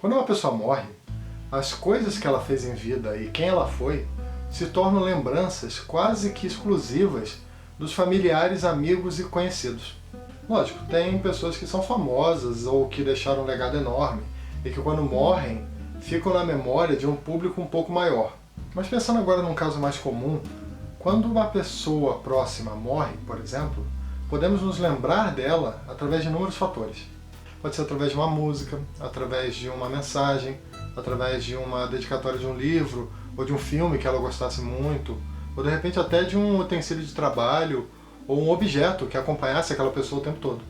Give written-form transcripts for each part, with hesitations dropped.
Quando uma pessoa morre, as coisas que ela fez em vida e quem ela foi se tornam lembranças quase que exclusivas dos familiares, amigos e conhecidos. Lógico, tem pessoas que são famosas ou que deixaram um legado enorme e que quando morrem ficam na memória de um público um pouco maior. Mas pensando agora num caso mais comum, quando uma pessoa próxima morre, por exemplo, podemos nos lembrar dela através de inúmeros fatores. Pode ser através de uma música, através de uma mensagem, através de uma dedicatória de um livro ou de um filme que ela gostasse muito, ou de repente até de um utensílio de trabalho ou um objeto que acompanhasse aquela pessoa o tempo todo.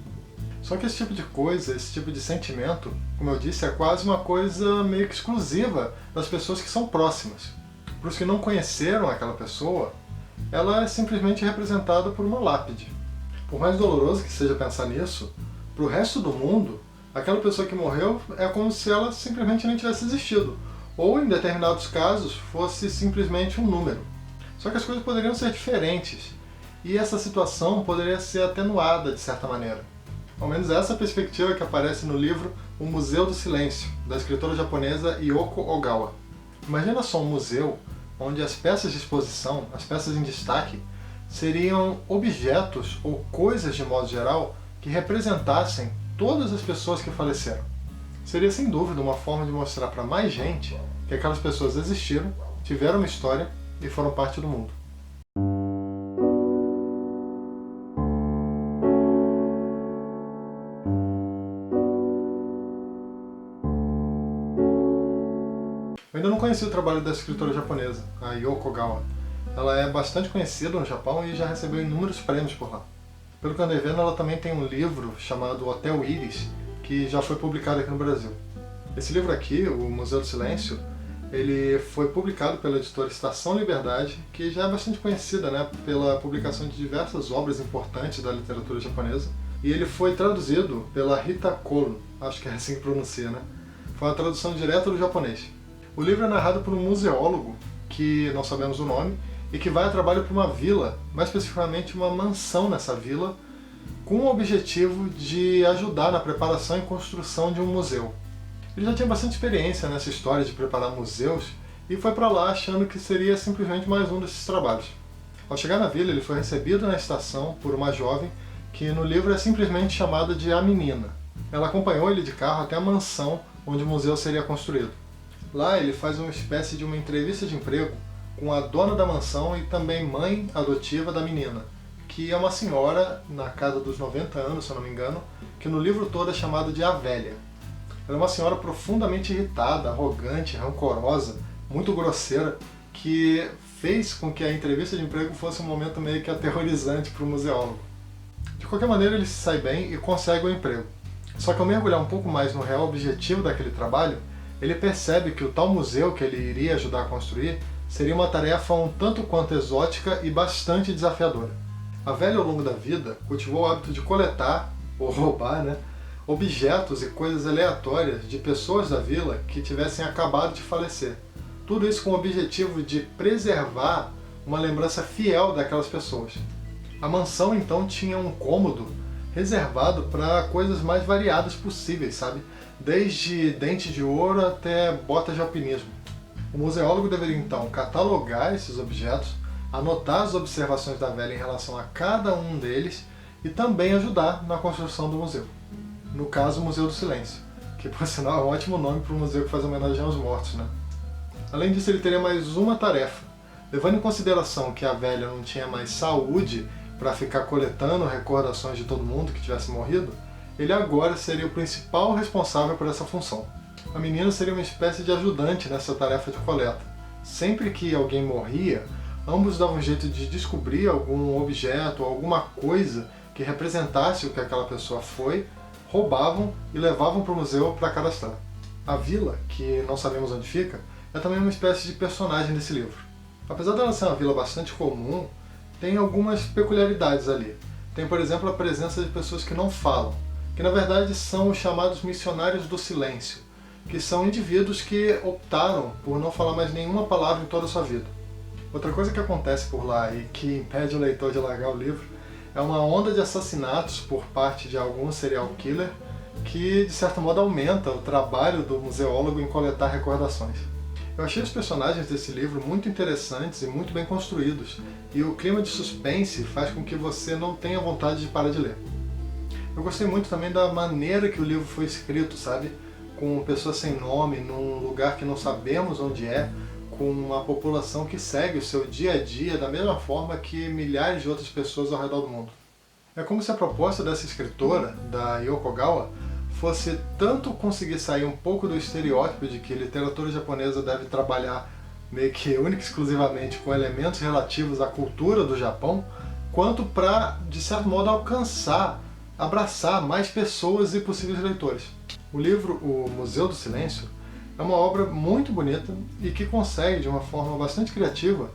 Só que esse tipo de coisa, esse tipo de sentimento, como eu disse, é quase uma coisa meio que exclusiva das pessoas que são próximas. Para os que não conheceram aquela pessoa, ela é simplesmente representada por uma lápide. Por mais doloroso que seja pensar nisso, para o resto do mundo, aquela pessoa que morreu é como se ela simplesmente nem tivesse existido, ou em determinados casos fosse simplesmente um número. Só que as coisas poderiam ser diferentes, e essa situação poderia ser atenuada de certa maneira. Ao menos essa perspectiva que aparece no livro O Museu do Silêncio, da escritora japonesa Yoko Ogawa. Imagina só um museu onde as peças de exposição, as peças em destaque, seriam objetos ou coisas de modo geral que representassem todas as pessoas que faleceram. Seria sem dúvida uma forma de mostrar para mais gente que aquelas pessoas existiram, tiveram uma história e foram parte do mundo. Eu ainda não conheci o trabalho da escritora japonesa, a Yoko Ogawa. Ela é bastante conhecida no Japão e já recebeu inúmeros prêmios por lá. Pelo que eu andei vendo, ela também tem um livro chamado Hotel Iris, que já foi publicado aqui no Brasil. Esse livro aqui, O Museu do Silêncio, ele foi publicado pela editora Estação Liberdade, que já é bastante conhecida, né, pela publicação de diversas obras importantes da literatura japonesa. E ele foi traduzido pela Rita Kono, acho que é assim que pronuncia, né? Foi uma tradução direta do japonês. O livro é narrado por um museólogo, que não sabemos o nome, e que vai a trabalho para uma vila, mais especificamente uma mansão nessa vila, com o objetivo de ajudar na preparação e construção de um museu. Ele já tinha bastante experiência nessa história de preparar museus e foi para lá achando que seria simplesmente mais um desses trabalhos. Ao chegar na vila, ele foi recebido na estação por uma jovem que no livro é simplesmente chamada de A Menina. Ela acompanhou ele de carro até a mansão onde o museu seria construído. Lá ele faz uma espécie de uma entrevista de emprego com a dona da mansão e também mãe adotiva da menina, que é uma senhora na casa dos 90 anos, se eu não me engano, que no livro todo é chamada de A Velha. Ela é uma senhora profundamente irritada, arrogante, rancorosa, muito grosseira, que fez com que a entrevista de emprego fosse um momento meio que aterrorizante para o museólogo. De qualquer maneira, ele se sai bem e consegue o emprego. Só que ao mergulhar um pouco mais no real objetivo daquele trabalho, ele percebe que o tal museu que ele iria ajudar a construir seria uma tarefa um tanto quanto exótica e bastante desafiadora. A velha, ao longo da vida, cultivou o hábito de coletar, ou roubar, né, objetos e coisas aleatórias de pessoas da vila que tivessem acabado de falecer. Tudo isso com o objetivo de preservar uma lembrança fiel daquelas pessoas. A mansão, então, tinha um cômodo reservado para coisas mais variadas possíveis, sabe? Desde dente de ouro até botas de alpinismo. O museólogo deveria então catalogar esses objetos, anotar as observações da velha em relação a cada um deles e também ajudar na construção do museu. No caso, o Museu do Silêncio, que por sinal é um ótimo nome para um museu que faz homenagem aos mortos, né? Além disso, ele teria mais uma tarefa. Levando em consideração que a velha não tinha mais saúde para ficar coletando recordações de todo mundo que tivesse morrido, ele agora seria o principal responsável por essa função. A menina seria uma espécie de ajudante nessa tarefa de coleta. Sempre que alguém morria, ambos davam um jeito de descobrir algum objeto ou alguma coisa que representasse o que aquela pessoa foi, roubavam e levavam para o museu para cadastrar. A vila, que não sabemos onde fica, é também uma espécie de personagem desse livro. Apesar dela ser uma vila bastante comum, tem algumas peculiaridades ali. Tem, por exemplo, a presença de pessoas que não falam, que na verdade são os chamados missionários do silêncio, que são indivíduos que optaram por não falar mais nenhuma palavra em toda a sua vida. Outra coisa que acontece por lá e que impede o leitor de largar o livro é uma onda de assassinatos por parte de algum serial killer que de certo modo aumenta o trabalho do museólogo em coletar recordações. Eu achei os personagens desse livro muito interessantes e muito bem construídos, e o clima de suspense faz com que você não tenha vontade de parar de ler. Eu gostei muito também da maneira que o livro foi escrito, sabe? Com pessoas sem nome, num lugar que não sabemos onde é, com uma população que segue o seu dia a dia da mesma forma que milhares de outras pessoas ao redor do mundo. É como se a proposta dessa escritora, da Yoko Ogawa, fosse tanto conseguir sair um pouco do estereótipo de que literatura japonesa deve trabalhar meio que única e exclusivamente com elementos relativos à cultura do Japão, quanto para, de certo modo, alcançar, abraçar mais pessoas e possíveis leitores. O livro O Museu do Silêncio é uma obra muito bonita e que consegue, de uma forma bastante criativa,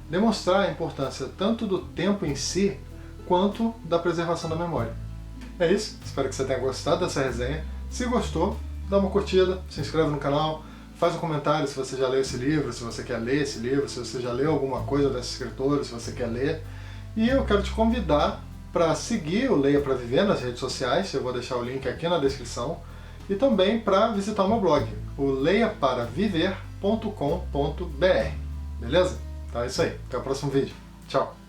demonstrar a importância tanto do tempo em si, quanto da preservação da memória. É isso, espero que você tenha gostado dessa resenha. Se gostou, dá uma curtida, se inscreve no canal, faz um comentário se você já leu esse livro, se você quer ler esse livro, se você já leu alguma coisa dessa escritora, se você quer ler. E eu quero te convidar para seguir o Leia para Viver nas redes sociais, eu vou deixar o link aqui na descrição, e também para visitar o meu blog, o leiaparaviver.com.br. Beleza? Então é isso aí, até o próximo vídeo. Tchau!